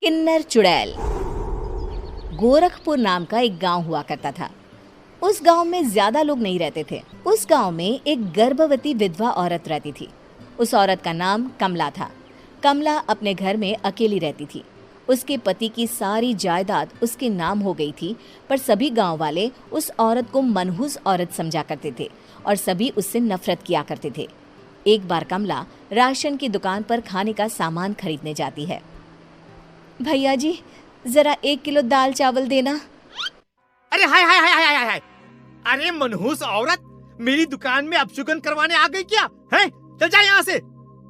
किन्नर चुड़ैल। गोरखपुर नाम का एक गांव हुआ करता था। उस गांव में ज्यादा लोग नहीं रहते थे। उस गांव में एक गर्भवती विधवा औरत रहती थी। उस औरत का नाम कमला था। कमला अपने घर में अकेली रहती थी। उसके पति की सारी जायदाद उसके नाम हो गई थी, पर सभी गांव वाले उस औरत को मनहूस औरत समझा करते थे और सभी उससे नफरत किया करते थे। एक बार कमला राशन की दुकान पर खाने का सामान खरीदने जाती है। भैया जी, जरा 1 किलो दाल चावल देना। अरे हाय हाय हाय हाय हाय हाय! अरे मनहूस औरत, मेरी दुकान में अपशुगन करवाने आ गई क्या? हैं? चल जा यहाँ से,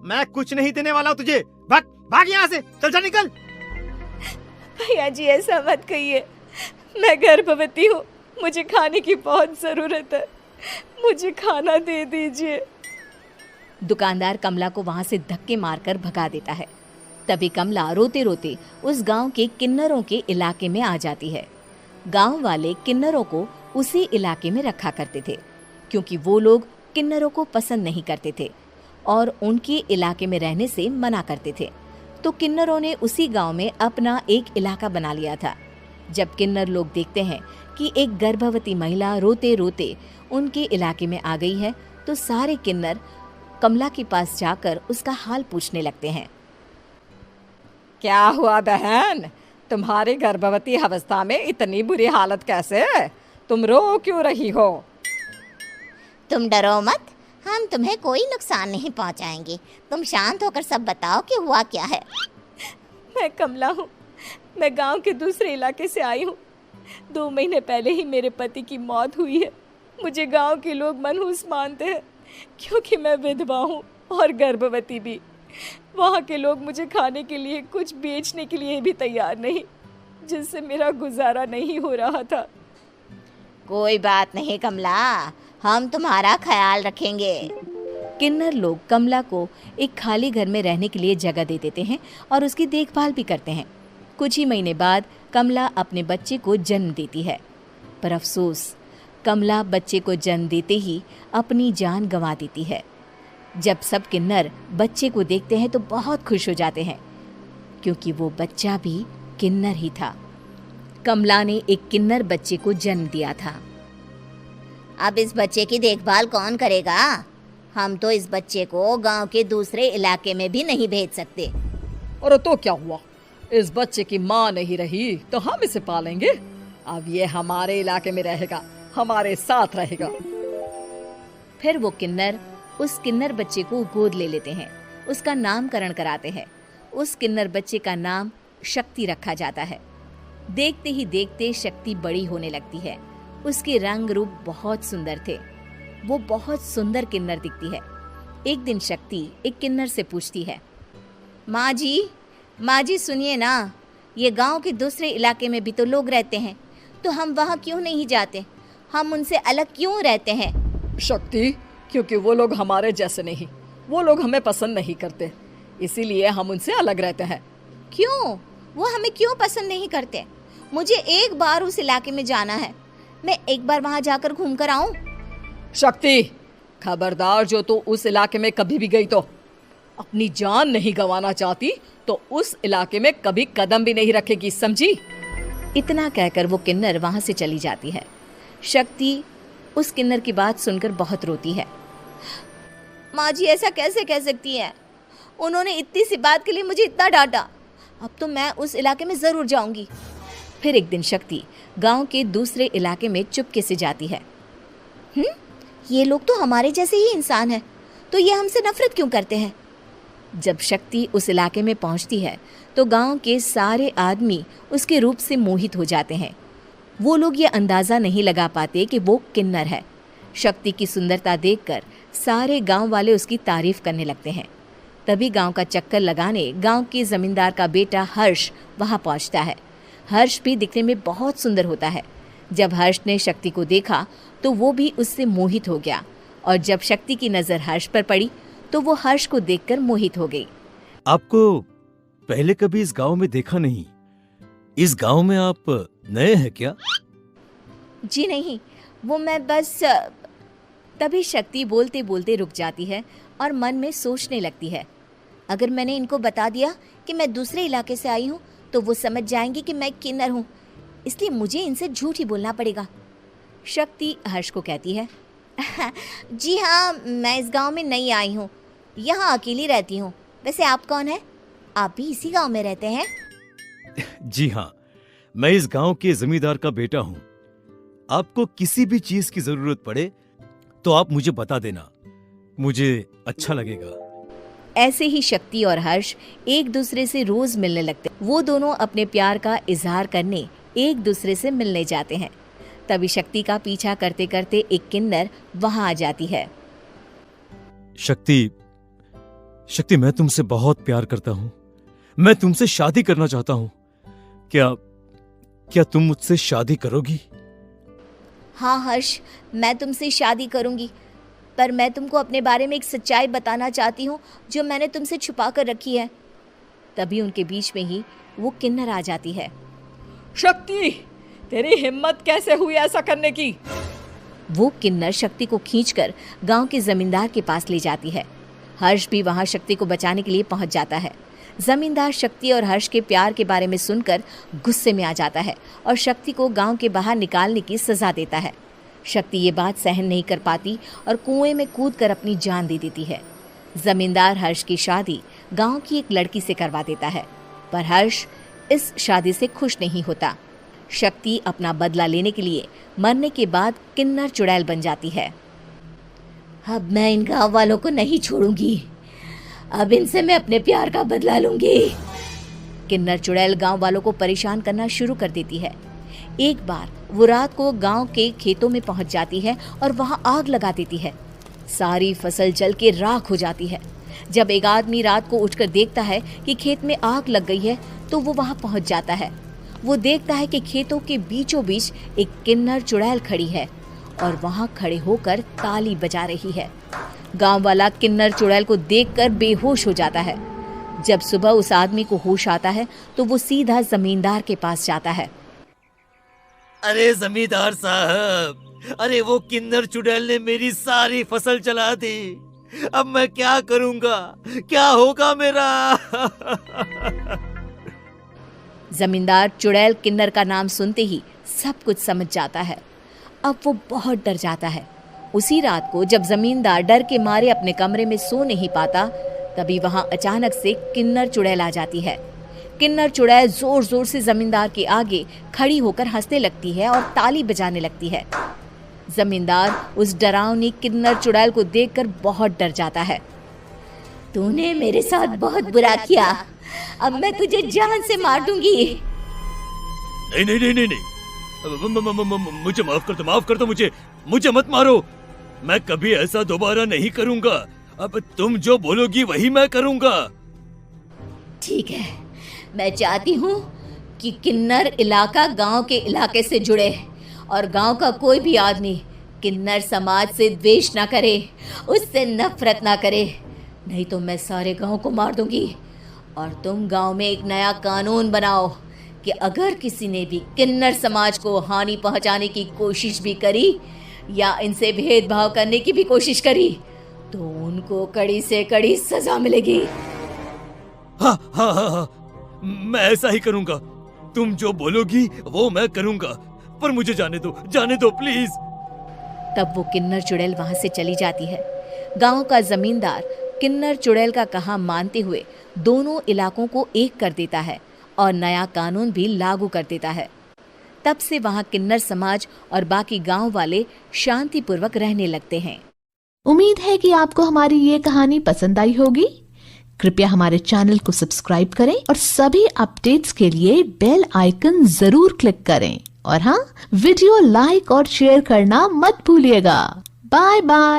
मैं कुछ नहीं देने वाला हूँ तुझे। भाग भाग यहाँ से, चल जा, निकल। भैया जी, ऐसा मत कहिए, मैं गर्भवती हूँ, मुझे खाने की बहुत जरूरत है, मुझे खाना दे दीजिए। दुकानदार कमला को वहां से धक्के मारकर भगा देता है। तभी कमला रोते रोते उस गांव के किन्नरों के इलाके में आ जाती है। गांव वाले किन्नरों को उसी इलाके में रखा करते थे, क्योंकि वो लोग किन्नरों को पसंद नहीं करते थे और उनके इलाके में रहने से मना करते थे। तो किन्नरों ने उसी गांव में अपना एक इलाका बना लिया था। जब किन्नर लोग देखते हैं कि एक गर्भवती महिला रोते रोते उनके इलाके में आ गई है, तो सारे किन्नर कमला के पास जाकर उसका हाल पूछने लगते हैं। क्या हुआ बहन, तुम्हारी गर्भवती अवस्था में इतनी बुरी हालत कैसे है? तुम रो क्यों रही हो? तुम डरो मत, हम तुम्हें कोई नुकसान नहीं पहुंचाएंगे। तुम शांत होकर सब बताओ कि हुआ क्या है। मैं कमला हूँ, मैं गांव के दूसरे इलाके से आई हूँ। 2 महीने पहले ही मेरे पति की मौत हुई है। मुझे गांव के लोग मनहूस मानते हैं, क्योंकि मैं विधवा हूँ और गर्भवती भी। वहाँ के लोग मुझे खाने के लिए कुछ बेचने के लिए भी तैयार नहीं, जिससे मेरा गुजारा नहीं हो रहा था। कोई बात नहीं कमला, हम तुम्हारा ख्याल रखेंगे। किन्नर लोग कमला को एक खाली घर में रहने के लिए जगह दे देते हैं और उसकी देखभाल भी करते हैं। कुछ ही महीने बाद कमला अपने बच्चे को जन्म देती है, पर अफसोस, कमला बच्चे को जन्म देते ही अपनी जान गंवा देती है। जब सब किन्नर बच्चे को देखते हैं तो बहुत खुश हो जाते हैं, क्योंकि वो बच्चा भी किन्नर ही था। कमला ने एक किन्नर बच्चे को जन्म दिया था। अब इस बच्चे की देखभाल कौन करेगा? हम तो इस बच्चे को गांव के दूसरे इलाके में भी नहीं भेज सकते। और तो क्या हुआ, इस बच्चे की माँ नहीं रही तो हम इसे पालेंगे। अब ये हमारे इलाके में रहेगा, हमारे साथ रहेगा। फिर वो किन्नर उस किन्नर बच्चे को गोद ले लेते हैं, उसका नामकरण कराते हैं। उस किन्नर बच्चे का नाम शक्ति रखा जाता है। देखते ही देखते शक्ति बड़ी होने लगती है। उसके रंग रूप बहुत सुंदर थे। वो बहुत सुंदर किन्नर दिखती है। एक दिन शक्ति एक किन्नर से पूछती है, माँ जी सुनिए ना, ये गांव के दूसरे इलाके में भी तो लोग रहते हैं, तो हम वहाँ क्यों नहीं जाते? हम उनसे अलग क्यों रहते हैं? शक्ति, क्योंकि वो लोग हमारे जैसे नहीं, वो लोग हमें पसंद नहीं करते, इसीलिए हम उनसे अलग रहते हैं। क्यों? वो हमें क्यों पसंद नहीं करते? मुझे एक बार उस इलाके में जाना है, मैं एक बार वहाँ जाकर घूम कर आऊँ। शक्ति, खबरदार, जो तू उस इलाके में कभी भी गई तो अपनी जान नहीं गंवाना चाहती तो उस इलाके में कभी कदम भी नहीं रखेगी, समझी? इतना कहकर वो किन्नर वहाँ से चली जाती है। शक्ति उस किन्नर की बात सुनकर बहुत रोती है। माँ जी, ऐसा कैसे कह सकती हैं? उन्होंने इतनी सी बात के लिए मुझे इतना डांटा। अब तो मैं उस इलाके में ज़रूर जाऊंगी। फिर एक दिन शक्ति गांव के दूसरे इलाके में चुपके से जाती है। ये लोग तो हमारे जैसे ही इंसान हैं, तो ये हमसे नफरत क्यों करते हैं? जब शक्ति उस इलाके में पहुंचती है तो गांव के सारे आदमी उसके रूप से मोहित हो जाते हैं। वो लोग ये अंदाज़ा नहीं लगा पाते कि वो किन्नर है। शक्ति की सुंदरता देखकर सारे गांव वाले उसकी तारीफ करने लगते हैं। तभी गांव का चक्कर लगाने गांव के जमींदार का बेटा हर्ष वहां पहुंचता है। हर्ष भी दिखने में बहुत सुंदर होता है। जब हर्ष ने शक्ति को देखा तो वो भी उससे मोहित हो गया, और जब शक्ति की नज़र हर्ष पर पड़ी तो वो हर्ष को देखकर मोहित हो गई। आपको पहले कभी इस गांव में देखा नहीं। इस गांव में आप नए हैं क्या? जी नहीं, वो मैं बस। तभी शक्ति बोलते बोलते रुक जाती है और मन में सोचने लगती है, अगर मैंने इनको बता दिया कि मैं दूसरे इलाके से आई हूँ तो वो समझ जाएंगे कि मैं किन्नर हूँ, इसलिए मुझे इनसे झूठ ही बोलना पड़ेगा। शक्ति हर्ष को कहती है, जी हाँ, मैं इस गांव में नई आई हूँ, यहाँ अकेली रहती हूँ। वैसे आप कौन है? आप भी इसी गांव में रहते हैं? जी हाँ, मैं इस गांव के जमींदार का बेटा हूँ। आपको किसी भी चीज की जरूरत पड़े तो आप मुझे बता देना, मुझे अच्छा लगेगा। ऐसे ही शक्ति और हर्ष एक दूसरे से रोज मिलने लगते। वो दोनों अपने प्यार का इजहार करने एक दूसरे से मिलने जाते हैं। तभी शक्ति का पीछा करते करते एक किन्नर वहां आ जाती है। शक्ति, मैं तुमसे बहुत प्यार करता हूँ। मैं तुमसे शादी करना चाहता हूँ। क्या तुम मुझसे शादी करोगी? हाँ हर्ष, मैं तुमसे शादी करूँगी, पर मैं तुमको अपने बारे में एक सच्चाई बताना चाहती हूँ जो मैंने तुमसे छुपा कर रखी है। तभी उनके बीच में ही वो किन्नर आ जाती है। शक्ति, तेरी हिम्मत कैसे हुई ऐसा करने की? वो किन्नर शक्ति को खींचकर गांव के जमींदार के पास ले जाती है। हर्ष भी वहां शक्ति को बचाने के लिए पहुंच जाता है। जमींदार शक्ति और हर्ष के प्यार के बारे में सुनकर गुस्से में आ जाता है और शक्ति को गांव के बाहर निकालने की सजा देता है। शक्ति ये बात सहन नहीं कर पाती और कुएं में कूदकर अपनी जान दे देती है। जमींदार हर्ष की शादी गांव की एक लड़की से करवा देता है, पर हर्ष इस शादी से खुश नहीं होता। शक्ति अपना बदला लेने के लिए मरने के बाद किन्नर चुड़ैल बन जाती है। अब मैं इन गाँव वालों को नहीं छोड़ूंगी, अब इनसे मैं अपने प्यार का बदला लूंगी। किन्नर चुड़ैल गांव वालों को परेशान करना शुरू कर देती है। एक बार वो रात को गांव के खेतों में पहुंच जाती है और वहां आग लगा देती है। सारी फसल जल के राख हो जाती है। जब एक आदमी रात को उठकर देखता है कि खेत में आग लग गई है तो वो वहां पहुंच जाता है। वो देखता है कि खेतों के बीचों बीच एक किन्नर चुड़ैल खड़ी है और वहां खड़े होकर ताली बजा रही है। गांव वाला किन्नर चुड़ैल को देखकर बेहोश हो जाता है। जब सुबह उस आदमी को होश आता है तो वो सीधा जमींदार के पास जाता है। अरे जमींदार साहब, अरे वो किन्नर चुड़ैल ने मेरी सारी फसल जला दी। अब मैं क्या करूंगा? क्या होगा मेरा? जमींदार चुड़ैल किन्नर का नाम सुनते ही सब कुछ समझ जाता है। अब वो बहुत डर जाता है। उसी रात को जब जमींदार डर के मारे अपने कमरे में सो नहीं पाता, तभी वहां अचानक से किन्नर चुड़ैल आ जाती है। किन्नर चुड़ैल जोर जोर से जमींदार के आगे खड़ी होकर हंसने लगती है और ताली बजाने लगती है। जमींदार उस डरावनी किन्नर चुड़ैल को देखकर बहुत डर जाता है। तूने मेरे साथ बहुत बुरा किया, अब मैं तुझे जान से मार दूंगी। नहीं नहीं नहीं नहीं नहीं, मुझे माफ कर दो, मुझे मत मारो। मैं कभी ऐसा दोबारा नहीं करूंगा। अब तुम जो बोलोगी वही मैं करूंगा। ठीक है, मैं चाहती हूँ कि किन्नर इलाका गांव के इलाके से जुड़े और गांव का कोई भी आदमी किन्नर समाज से द्वेष ना करे, उससे नफरत ना करे, नहीं तो मैं सारे गांव को मार दूंगी। और तुम गांव में एक नया कानून बनाओ कि अगर किसी ने भी किन्नर समाज को हानि पहुंचाने की कोशिश भी करी या इनसे भेदभाव करने की भी कोशिश करी तो उनको कड़ी से कड़ी सजा मिलेगी। हाँ हाँ हाँ हाँ, मैं ऐसा ही करूंगा। तुम जो बोलोगी वो मैं करूंगा, पर मुझे जाने दो प्लीज। तब वो किन्नर चुड़ैल वहां से चली जाती है। गांव का जमींदार किन्नर चुड़ैल का कहा मानते हुए दोनों इलाकों को एक कर देता है और नया कानून भी लागू कर देता है। तब से वहां किन्नर समाज और बाकी गांव वाले शांतिपूर्वक रहने लगते हैं। उम्मीद है कि आपको हमारी ये कहानी पसंद आई होगी। कृपया हमारे चैनल को सब्सक्राइब करें और सभी अपडेट्स के लिए बेल आइकन जरूर क्लिक करें। और हाँ, वीडियो लाइक और शेयर करना मत भूलिएगा। Bye bye.